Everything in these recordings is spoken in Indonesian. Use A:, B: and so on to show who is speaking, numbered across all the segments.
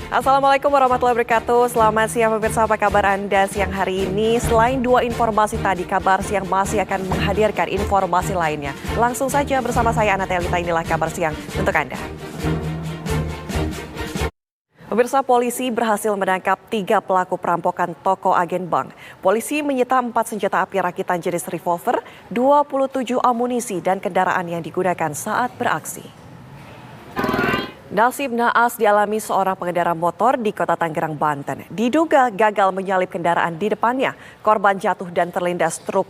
A: Assalamualaikum warahmatullahi wabarakatuh. Selamat siang pemirsa, apa kabar Anda siang hari ini? Selain dua informasi tadi, Kabar Siang masih akan menghadirkan informasi lainnya. Langsung saja bersama saya Ana Telita, inilah Kabar Siang untuk Anda. Pemirsa, polisi berhasil menangkap 3 pelaku perampokan toko agen bank. Polisi menyita 4 senjata api rakitan jenis revolver, 27 amunisi dan kendaraan yang digunakan saat beraksi. Nasib naas dialami seorang pengendara motor di Kota Tangerang, Banten. Diduga gagal menyalip kendaraan di depannya. Korban jatuh dan terlindas truk.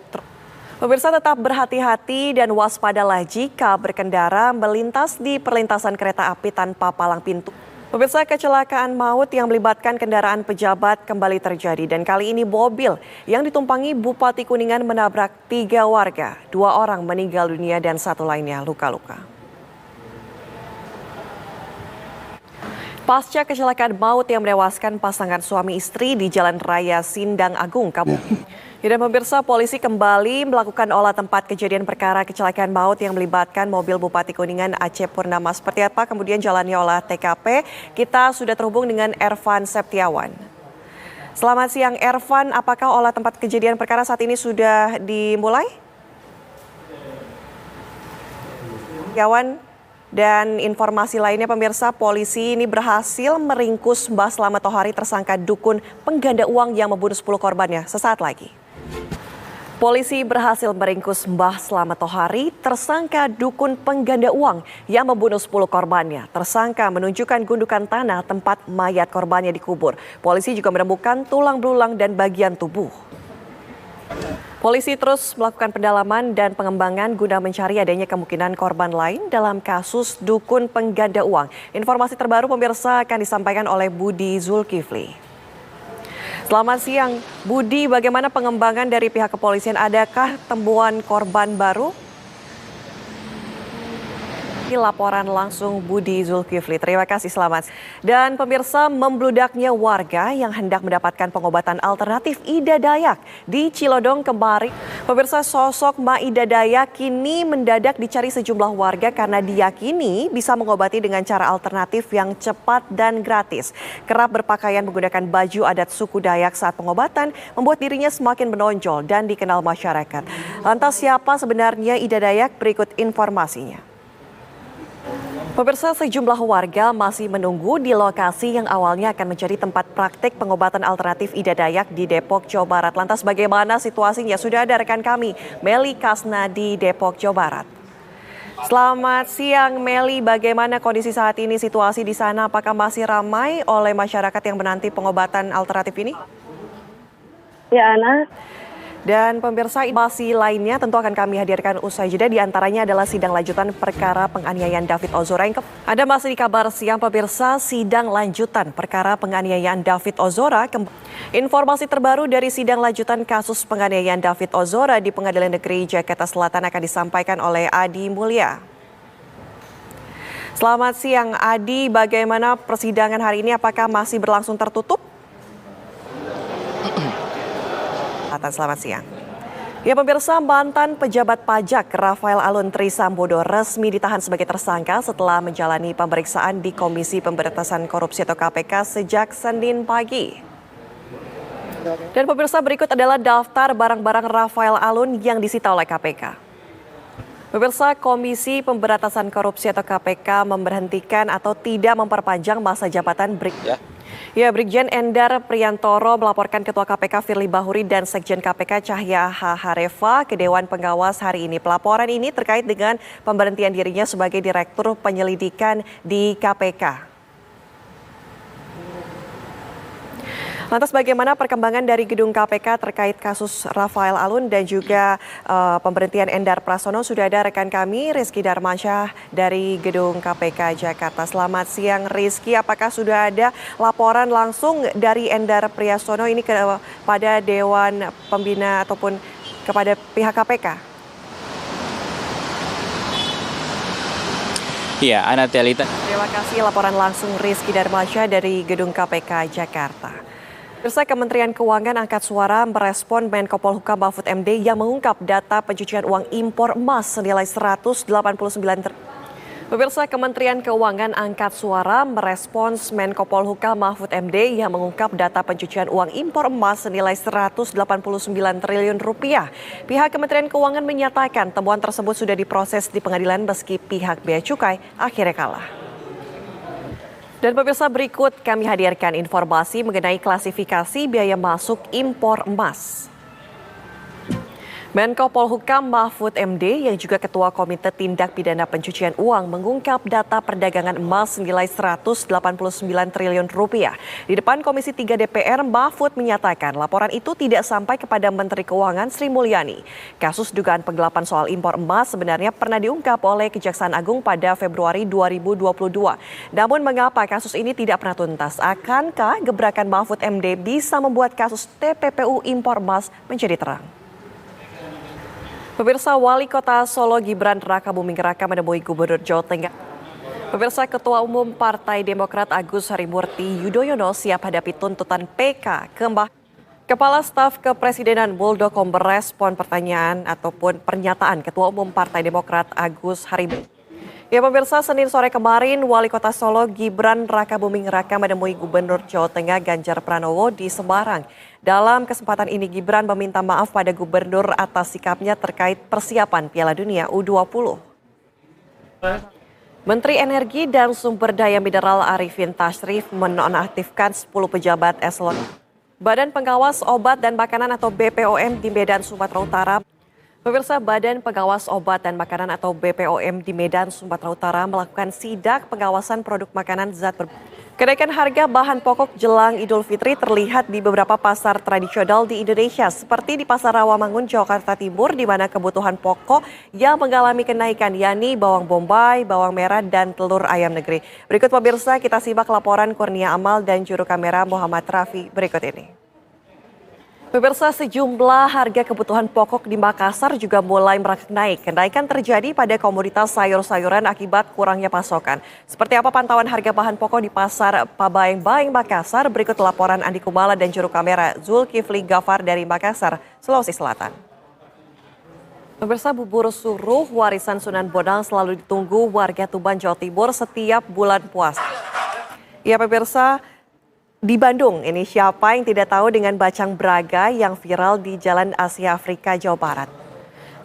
A: Pemirsa, tetap berhati-hati dan waspadalah jika berkendara melintas di perlintasan kereta api tanpa palang pintu. Pemirsa, kecelakaan maut yang melibatkan kendaraan pejabat kembali terjadi. Dan kali ini mobil yang ditumpangi Bupati Kuningan menabrak 3 warga. 2 orang meninggal dunia dan 1 lainnya luka-luka. Pasca kecelakaan maut yang menewaskan pasangan suami istri di Jalan Raya Sindang Agung, Kabupaten. Dan pemirsa, polisi kembali melakukan olah tempat kejadian perkara kecelakaan maut yang melibatkan mobil Bupati Kuningan Aceh Purnama. Seperti apa kemudian jalannya olah TKP? Kita sudah terhubung dengan Ervan Septiawan. Selamat siang Ervan, apakah olah tempat kejadian perkara saat ini sudah dimulai? Septiawan. Dan informasi lainnya pemirsa, polisi ini berhasil meringkus Mbah Slamet Tohari tersangka dukun pengganda uang yang membunuh 10 korbannya sesaat lagi. Polisi berhasil meringkus Mbah Slamet Tohari tersangka dukun pengganda uang yang membunuh 10 korbannya. Tersangka menunjukkan gundukan tanah tempat mayat korbannya dikubur. Polisi juga menemukan tulang belulang dan bagian tubuh. Polisi terus melakukan pendalaman dan pengembangan guna mencari adanya kemungkinan korban lain dalam kasus dukun pengganda uang. Informasi terbaru pemirsa akan disampaikan oleh Budi Zulkifli. Selamat siang, Budi. Bagaimana pengembangan dari pihak kepolisian? Adakah temuan korban baru? Ini laporan langsung Budi Zulkifli. Terima kasih, selamat. Dan pemirsa, membludaknya warga yang hendak mendapatkan pengobatan alternatif Ida Dayak di Cilodong kembali. Pemirsa, sosok Ma Ida Dayak kini mendadak dicari sejumlah warga karena diyakini bisa mengobati dengan cara alternatif yang cepat dan gratis. Kerap berpakaian menggunakan baju adat suku Dayak saat pengobatan membuat dirinya semakin menonjol dan dikenal masyarakat. Lantas siapa sebenarnya Ida Dayak? Berikut informasinya. Pemirsa, sejumlah warga masih menunggu di lokasi yang awalnya akan menjadi tempat praktik pengobatan alternatif Ida Dayak di Depok, Jawa Barat. Lantas bagaimana situasinya? Sudah ada rekan kami, Meli Kasna di Depok, Jawa Barat. Selamat siang Meli, bagaimana kondisi saat ini, situasi di sana? Apakah masih ramai oleh masyarakat yang menanti pengobatan alternatif ini?
B: Ya, Ana.
A: Dan pemirsa, informasi lainnya tentu akan kami hadirkan usai jeda, diantaranya adalah sidang lanjutan perkara penganiayaan David Ozora. Ada masih di Kabar Siang pemirsa, sidang lanjutan perkara penganiayaan David Ozora. Informasi terbaru dari sidang lanjutan kasus penganiayaan David Ozora di Pengadilan Negeri Jakarta Selatan akan disampaikan oleh Adi Mulya. Selamat siang Adi, bagaimana persidangan hari ini? Apakah masih berlangsung tertutup? Selamat siang. Ya pemirsa, mantan pejabat pajak Rafael Alun Trisambodo resmi ditahan sebagai tersangka setelah menjalani pemeriksaan di Komisi Pemberantasan Korupsi atau KPK sejak Senin pagi. Dan pemirsa, berikut adalah daftar barang-barang Rafael Alun yang disita oleh KPK. Pemirsa, Komisi Pemberantasan Korupsi atau KPK memberhentikan atau tidak memperpanjang masa jabatan Brigjen Endar Priantoro melaporkan Ketua KPK Firly Bahuri dan Sekjen KPK Cahya Hahareva ke Dewan Pengawas hari ini. Pelaporan ini terkait dengan pemberhentian dirinya sebagai Direktur Penyelidikan di KPK. Lantas bagaimana perkembangan dari gedung KPK terkait kasus Rafael Alun dan juga pemberhentian Endar Prasono? Sudah ada rekan kami Rizky Darmansyah dari gedung KPK Jakarta. Selamat siang Rizky, apakah sudah ada laporan langsung dari Endar Priasono ini kepada Dewan Pembina ataupun kepada pihak KPK?
C: Iya, Ana Telita.
A: Terima kasih laporan langsung Rizky Darmansyah dari gedung KPK Jakarta. Pemirsa, Kementerian Keuangan angkat suara merespon Menko Polhukam Mahfud MD yang mengungkap data pencucian uang impor emas senilai 189 Pemirsa, Kementerian Keuangan angkat suara merespons Menko Polhukam Mahfud MD yang mengungkap data pencucian uang impor emas senilai 189 triliun rupiah. Pihak Kementerian Keuangan menyatakan temuan tersebut sudah diproses di pengadilan meski pihak Bea Cukai akhirnya kalah. Dan pemirsa, berikut kami hadirkan informasi mengenai klasifikasi biaya masuk impor emas. Menko Polhukam Mahfud MD yang juga Ketua Komite Tindak Pidana Pencucian Uang mengungkap data perdagangan emas senilai 189 triliun rupiah. Di depan Komisi 3 DPR, Mahfud menyatakan laporan itu tidak sampai kepada Menteri Keuangan Sri Mulyani. Kasus dugaan penggelapan soal impor emas sebenarnya pernah diungkap oleh Kejaksaan Agung pada Februari 2022. Namun mengapa kasus ini tidak pernah tuntas? Akankah gebrakan Mahfud MD bisa membuat kasus TPPU impor emas menjadi terang? Pemirsa, Wali Kota Solo Gibran Rakabuming Raka menemui Gubernur Jawa Tengah. Pemirsa, Ketua Umum Partai Demokrat Agus Harimurti Yudhoyono siap hadapi tuntutan PK. Kepala Staf Kepresidenan Muldoko merespon pertanyaan ataupun pernyataan Ketua Umum Partai Demokrat Agus Harimurti. Ya pemirsa, Senin sore kemarin Wali Kota Solo Gibran Rakabuming Raka menemui Gubernur Jawa Tengah Ganjar Pranowo di Semarang. Dalam kesempatan ini Gibran meminta maaf pada gubernur atas sikapnya terkait persiapan Piala Dunia U20. Menteri Energi dan Sumber Daya Mineral Arifin Tasrif menonaktifkan 10 pejabat eselon Badan Pengawas Obat dan Makanan atau BPOM di Medan, Sumatera Utara. Pemirsa, Badan Pengawas Obat dan Makanan atau BPOM di Medan, Sumatera Utara melakukan sidak pengawasan produk makanan zat berbahaya. Kenaikan harga bahan pokok jelang Idul Fitri terlihat di beberapa pasar tradisional di Indonesia, seperti di Pasar Rawamangun, Jakarta Timur, di mana kebutuhan pokok yang mengalami kenaikan, yakni bawang bombay, bawang merah, dan telur ayam negeri. Berikut pemirsa, kita simak laporan Kurnia Amal dan juru kamera Muhammad Rafi berikut ini. Pemirsa, sejumlah harga kebutuhan pokok di Makassar juga mulai merangkak naik. Kenaikan terjadi pada komoditas sayur-sayuran akibat kurangnya pasokan. Seperti apa pantauan harga bahan pokok di Pasar Pabaeng-Baeng Makassar? Berikut laporan Andi Kumala dan juru kamera Zulkifli Gafar dari Makassar, Sulawesi Selatan. Pemirsa, bubur suruh warisan Sunan Bonang selalu ditunggu warga Tuban, Jawa Timur setiap bulan puasa. Ya pemirsa, di Bandung, ini siapa yang tidak tahu dengan bacang braga yang viral di Jalan Asia Afrika, Jawa Barat.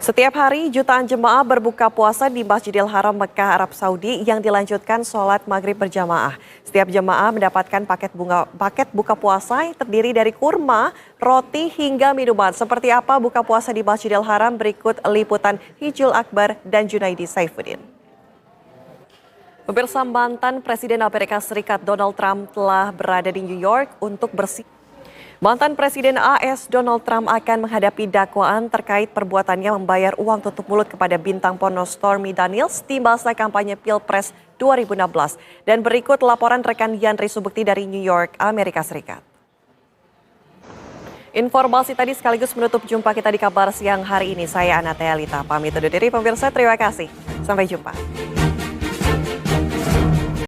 A: Setiap hari jutaan jemaah berbuka puasa di Masjidil Haram Mekah, Arab Saudi yang dilanjutkan sholat maghrib berjamaah. Setiap jemaah mendapatkan paket buka puasa yang terdiri dari kurma, roti hingga minuman. Seperti apa buka puasa di Masjidil Haram? Berikut liputan Hijul Akbar dan Junaidi Saifuddin. Pemirsa, mantan Presiden Amerika Serikat Donald Trump telah berada di New York untuk Mantan Presiden AS Donald Trump akan menghadapi dakwaan terkait perbuatannya membayar uang tutup mulut kepada bintang porno Stormy Daniels di masa kampanye Pilpres 2016. Dan berikut laporan rekan Yandri Subukti dari New York, Amerika Serikat. Informasi tadi sekaligus menutup jumpa kita di kabar siang hari ini. Saya Anatea Lita, pamit undur diri pemirsa, terima kasih. Sampai jumpa.